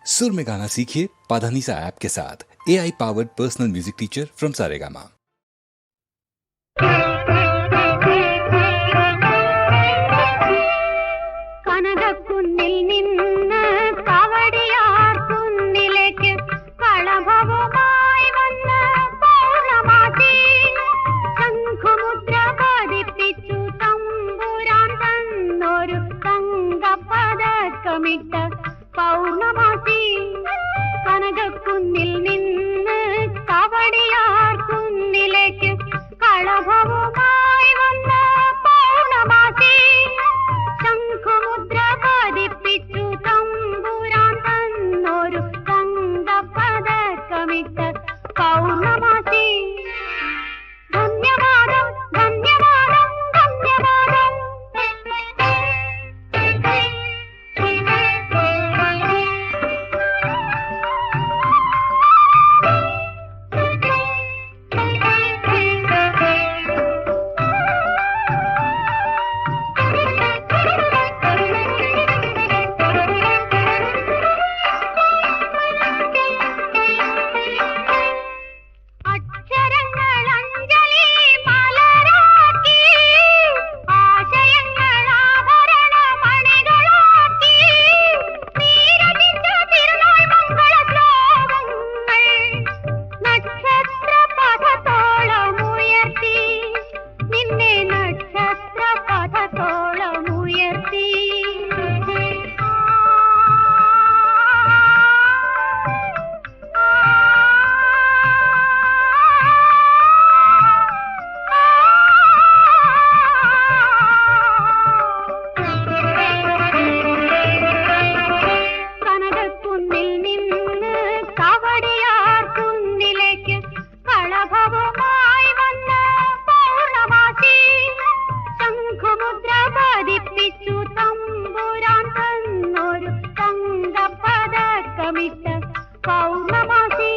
सुर में गाना सीखिए पाधानीसा ऐप के साथ। AI powered personal music teacher from Saregama. പൗർണമാസി കനകക്കുന്നിൽ നിന്ന് കവടിയാർ കുന്നിലേക്ക് കളഭവുമായി വന്ന പൗർണമാസി ശംഖുമുദ്ര പതിപ്പിച്ചു തമ്പുരാൻ തന്നൊരു തങ്കപതക്കമിട്ട പൗർണമാസി. ധന്യവാദം ധന്യവാദം ധന്യവാദം. കനകക്കുന്നിൽ നിന്ന് കവടിയാർ കുന്നിലേക്ക് കളഭവുമായി വന്ന പൗർണമാസി ശംഖുമുദ്ര പതിപ്പിച്ചു തമ്പുരാൻ തന്നൊരു തങ്കപതക്കമിട്ട പൗർണമാസി.